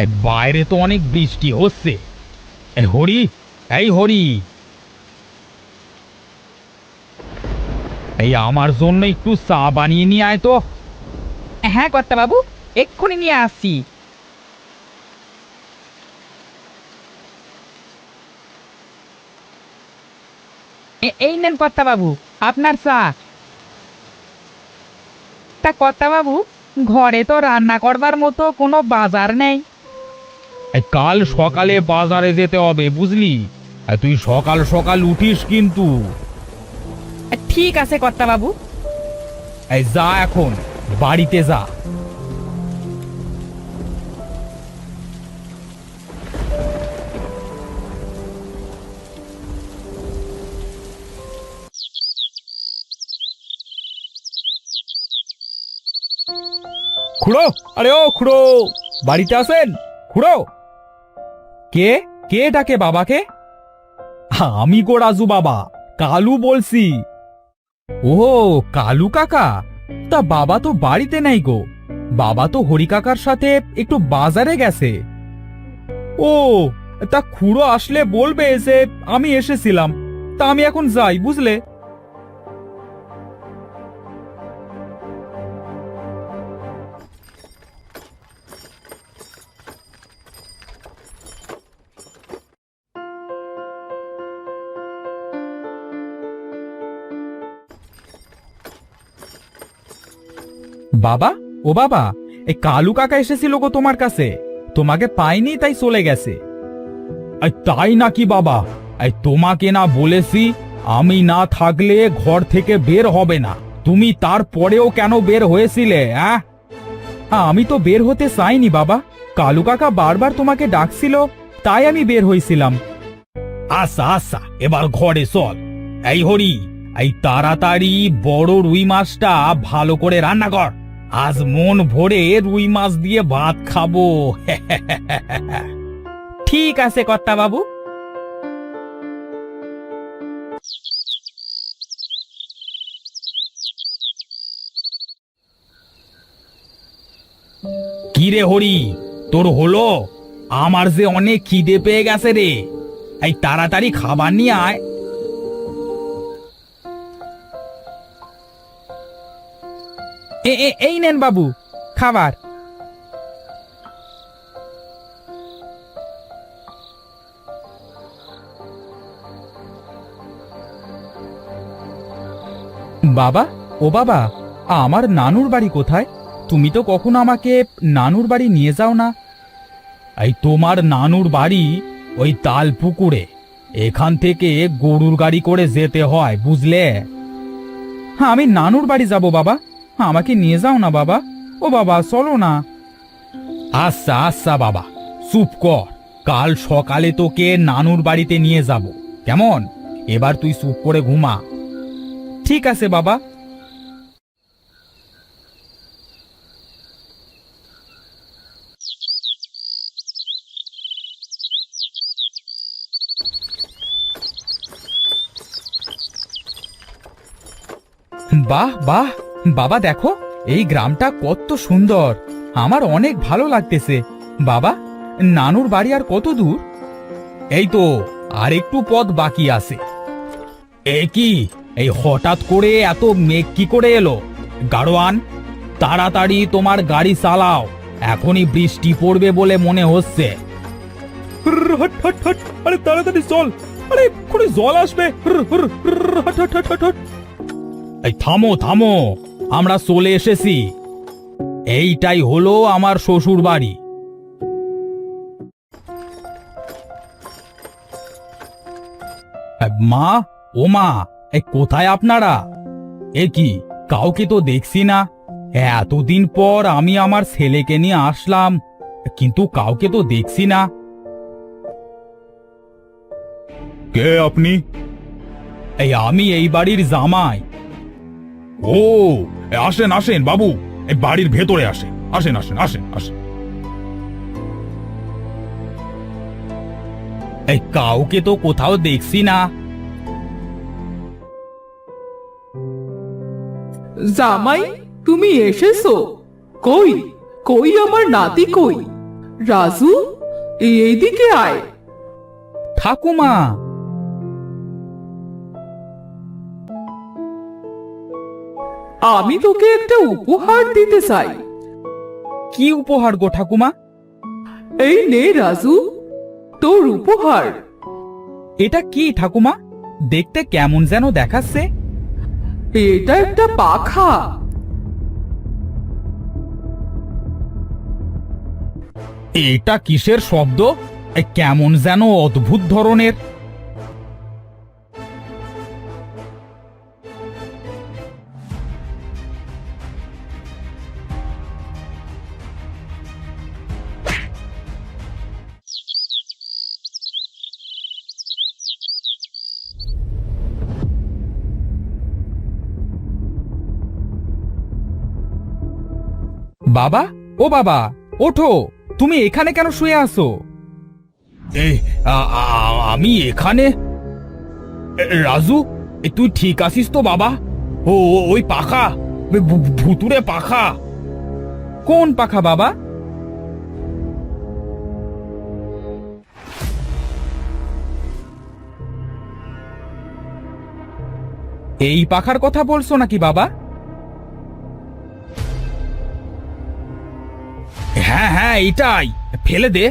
এই বাইরে তো অনেক বৃষ্টি হচ্ছে। এই হরি, এই হরি, এই আমার জন্য একটু চা বানিয়ে নিয়ে আয় তো। হ্যাঁ কর্তাবাবু, এক্ষুনি নিয়ে আসছি। এই নেন কর্তাবাবু, আপনার চা। তা কর্তাবাবু, ঘরে তো রান্না করবার মতো কোনো বাজার নেই। এই কাল সকালে বাজারে যেতে হবে বুঝলি। আর তুই সকাল সকাল উঠিস কিন্তু। ঠিক আছে কর্তাবাবু। এই যা এখন, বাড়িতে যা। খুড়ো, আরে ও খুড়ো, বাড়িতে আছেন? খুড়ো, কে কে ডাকে বাবাকে? আমি গো রাজু বাবা, কালু বলছি। ও, কালু কাকা, তা বাবা তো বাড়িতে নাই গো। বাবা তো হরি কাকার সাথে একটু বাজারে গেছে। ও, তা খুড়ো আসলে বলবে যে আমি এসেছিলাম। তা আমি এখন যাই বুঝলে। বাবা, ও বাবা, এই কালু কাকা এসেছিল গো তোমার কাছে। তোমাকে পাইনি তাই চলে গেছে। তাই নাকি বাবা? তোমাকে না বলেছি আমি না থাকলে ঘর থেকে বের হবে না? তুমি তারপরেও কেন বের হয়েছিলে? আমি তো বের হতে চাইনি বাবা। কালু কাকা বারবার তোমাকে ডাকছিল, তাই আমি বের হয়েছিলাম। আচ্ছা আচ্ছা, এবার ঘরে চল। এই হরি, এই তাড়াতাড়ি বড় রুই মাছটা ভালো করে রান্না কর। আজ মন ভরে রুই মাছ দিয়ে ভাত খাবো। ঠিক আছে কর্তাবাবু। কি রে হরি, তোর হলো? আমার যে অনেক খিদে পেয়ে গেছে রে। এই তাড়াতাড়ি খাবার নিয়ে আয়। এই নেন বাবু, খাবার। বাবা, ও বাবা, আমার নানুর বাড়ি কোথায়? তুমি তো কখনো আমাকে নানুর বাড়ি নিয়ে যাও না। এই তোমার নানুর বাড়ি ওই তাল পুকুরে। এখান থেকে গরুর গাড়ি করে যেতে হয় বুঝলে। হ্যাঁ, আমি নানুর বাড়ি যাব বাবা, আমাকে নিয়ে যাও না বাবা। ও বাবা, চলো না। আচ্ছা আচ্ছা বাবা, চুপ কর। কাল সকালে তোকে নানুর বাড়িতে নিয়ে যাব, কেমন? এবার তুই চুপ করে ঘুমা। ঠিক আছে বাবা। বাহ বাহ, বাবা দেখো, এই গ্রামটা কত সুন্দর। আমার অনেক ভালো লাগতেছে। বাবা, নানুর বাড়ি আর কত দূর? এই তো আর একটু পথ বাকি আছে। এ কি, এই হঠাৎ করে এত মেঘ কি করে এলো? গাড়োয়ান, তাড়াতাড়ি তোমার গাড়ি চালাও, এখনই বৃষ্টি পড়বে বলে মনে হচ্ছে। আরে তাড়াতাড়ি চল, আরে এক্ষুনি জল আসবে। এই থামো থামো, আমরা চলে এসেছি। এইটাই হলো আমার শ্বশুর বাড়ি। মা, ও মা, কোথায় আপনারা? এ কি, কাউকে তো দেখছি না। এতদিন পর আমি আমার ছেলেকে নিয়ে আসলাম, কিন্তু কাউকে তো দেখছি না। কে আপনি? আমি এই বাড়ির জামাই। ও, আসেন আসেন বাবু, এই বাড়ির ভেতরে আসেন, আসেন আসেন আসেন আসেন। এই কাউকে তো কোথাও দেখছি না। জামাই, তুমি এসেছো? কই কই আমার নাতি কই? রাজু, এইদিকে আয়। ঠাকুমা, আমি তোকে একটা উপহার দিতে চাই। কি উপহার গো ঠাকুমা? এই নে রাজু, তোর উপহার। এটা কি ঠাকুমা? দেখতে কেমন যেন দেখাচ্ছে। এটা একটা পাখা। এটা কিসের শব্দ? কেমন যেন অদ্ভুত ধরনের। বাবা, ও বাবা, ওঠো। তুমি এখানে কেন শুয়ে আছো? আমি এখানে? রাজু, তুই ঠিক আছিস তো বাবা? ওই পাখা, ভুতুরে পাখা। কোন পাখা বাবা? এই পাখার কথা বলছো নাকি বাবা? হ্যাঁ হ্যাঁ, এটাই। ফেলে দে,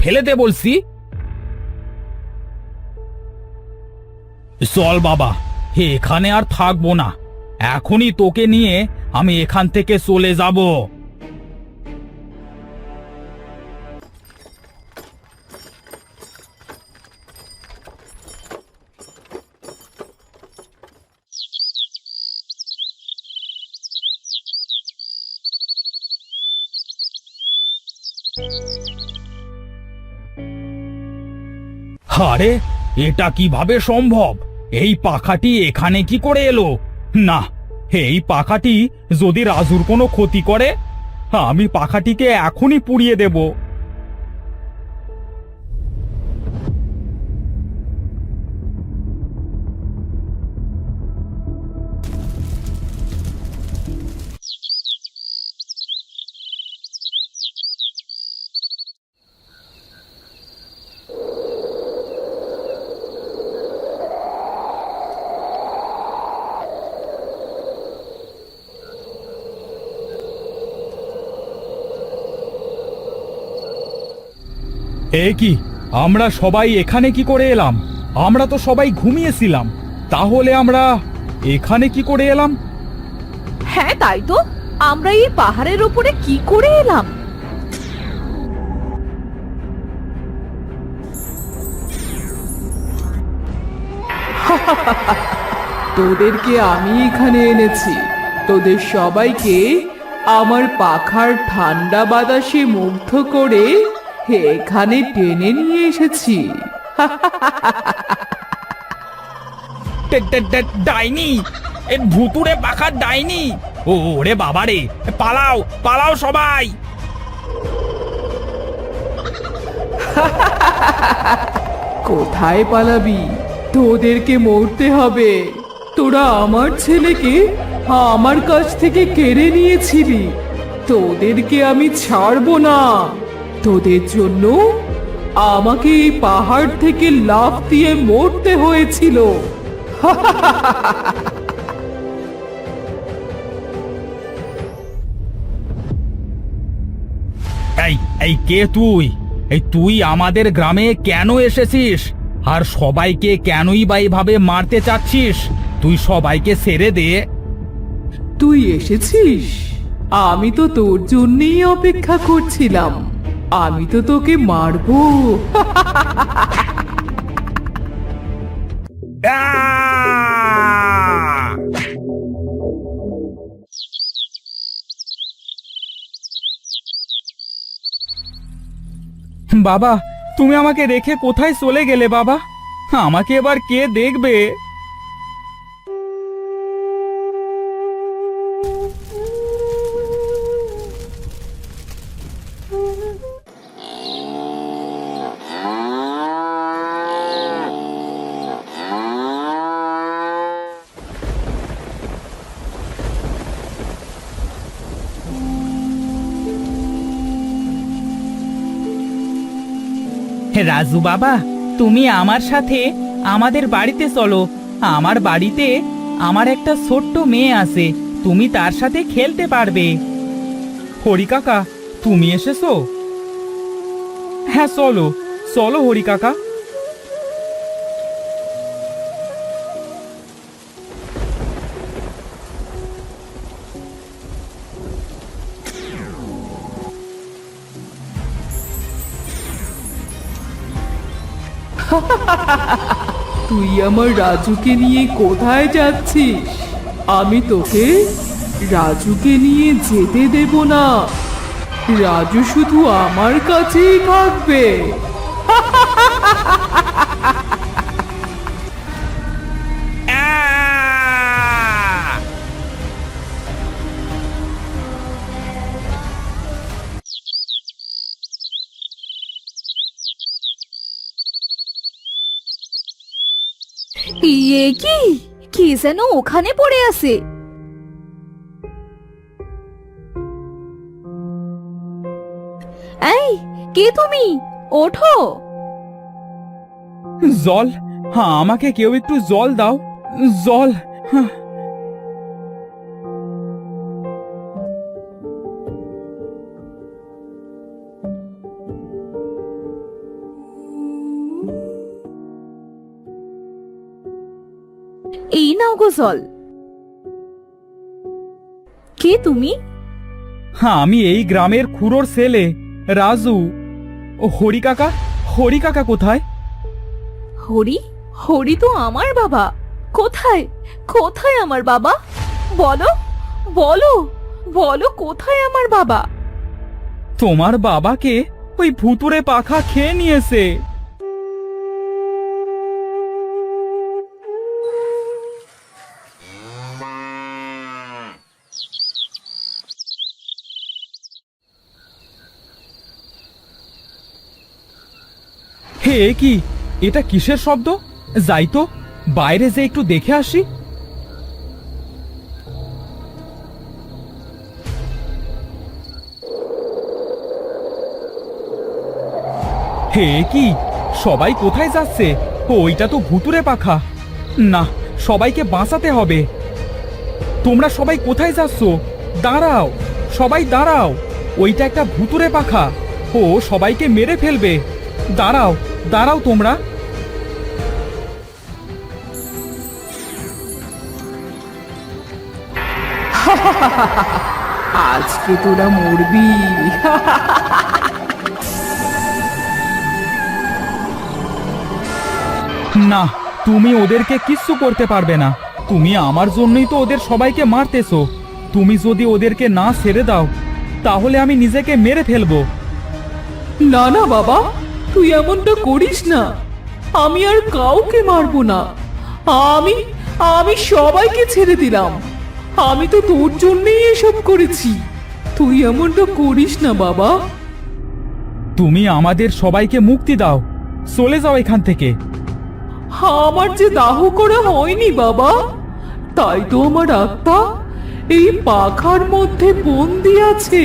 ফেলে দে বলছি। চল বাবা, এখানে আর থাকবো না। এখনই তোকে নিয়ে আমি এখান থেকে চলে যাব। আরে, এটা কিভাবে সম্ভব? এই পাখাটি এখানে কি করে এলো? না, এই পাখাটি যদি রাজুর কোনো ক্ষতি করে, আমি পাখাটিকে এখনই পুড়িয়ে দেব। এ কি, আমরা সবাই এখানে কি করে এলাম? আমরা তো সবাই ঘুমিয়েছিলাম। তাহলে আমরা এখানে কি করে এলাম? হ্যাঁ তাই তো, আমরা এই পাহাড়ের উপরে কি করে এলাম? তোদেরকে আমি এখানে এনেছি। তোদের সবাইকে আমার পাখার ঠান্ডা বাতাসে মুগ্ধ করে এখানে টেনে নিয়ে এসেছি। ডাইনি, এ ভুতুরে পাখার ডাইনি। ওরে বাবারে, পালাও পালাও সবাই। কোথায় পালাবি? তোদেরকে মরতে হবে। তোরা আমার ছেলেকে আমার কাছ থেকে কেড়ে নিয়েছিলি। তোদেরকে আমি ছাড়বো না। তোদের জন্য আমাকে এই পাহাড় থেকে লাফ দিয়ে মরতে হয়েছিল। এই এই কে তুই? তুই আমাদের গ্রামে কেন এসেছিস? আর সবাইকে কেনই বা এইভাবে মারতে চাচ্ছিস? তুই সবাইকে ছেড়ে দে। তুই এসেছিস? আমি তো তোর জন্যই অপেক্ষা করছিলাম। আমি তো তোকে মারবো। আহ! বাবা, তুমি আমাকে রেখে কোথায় চলে গেলে বাবা? আমাকে এবার কে দেখবে? রাজু বাবা, তুমি আমার সাথে আমাদের বাড়িতে চলো। আমার বাড়িতে আমার একটা ছোট্ট মেয়ে আছে, তুমি তার সাথে খেলতে পারবে। হরি কাকা, তুমি এসেছো? হ্যাঁ, চলো চলো হরি কাকা। তুই আমার রাজুকে নিয়ে কোথায় যাচ্ছিস? আমি তোকে রাজুকে নিয়ে যেতে দেব না। রাজু শুধু আমার কাছেই থাকবে। ইয়ে কি কি যেন ওখানে পড়ে আছে। এই, কে তুমি? ওঠো। জল, হ্যাঁ, আমাকে কেউ একটু জল দাও, জল। হ্যাঁ। এই নাও গো জল। কে তুমি? হ্যাঁ, আমি এই গ্রামের খুড়োর ছেলে রাজু। ও হরি কাকা, হরি কাকা কোথায়? হরি? হরি তো আমার বাবা। কোথায় কোথায় আমার বাবা? বলো বলো বলো, কোথায় আমার বাবা? তোমার বাবাকে ওই ভুতুড়ে পাখা খেয়ে নিয়েছে। হে, এ কি? এটা কিসের শব্দ? যাই তো, বাইরে যে একটু দেখে আসি। হে, এ কি? সবাই কোথায় যাচ্ছে? ওইটা তো ভুতুড়ে পাখা। না, সবাইকে বাঁচাতে হবে। তোমরা সবাই কোথায় যাচ্ছ? দাঁড়াও, সবাই দাঁড়াও। ওইটা একটা ভুতুড়ে পাখা, ও সবাইকে মেরে ফেলবে। দাঁড়াও, দাঁড়াও তোমরা। আজকে তোরা মরবি। না, তুমি ওদেরকে কিচ্ছু করতে পারবে না। তুমি আমার জন্যই তো ওদের সবাইকে মারতেছো। তুমি যদি ওদেরকে না ছেড়ে দাও, তাহলে আমি নিজেকে মেরে ফেলবো। না না বাবা, তুই এমনটা করিস না। আমি আর কাউকে মারবো না। আমি আমি সবাইকে ছেড়ে দিলাম। আমি তো তোর জন্যই এসব করেছি। তুই এমনটা করিস না বাবা। তুমি আমাদের সবাইকে মুক্তি দাও, চলে যাও এখান থেকে। আমার যে দাহ করা হয়নি বাবা, তাই তো আমার আত্মা এই পাখার মধ্যে বন্দি আছে।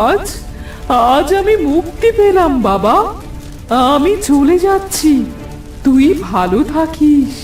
আজ আজ আমি মুক্তি পেলাম বাবা। আমি চলে যাচ্ছি, তুই ভালো থাকিস।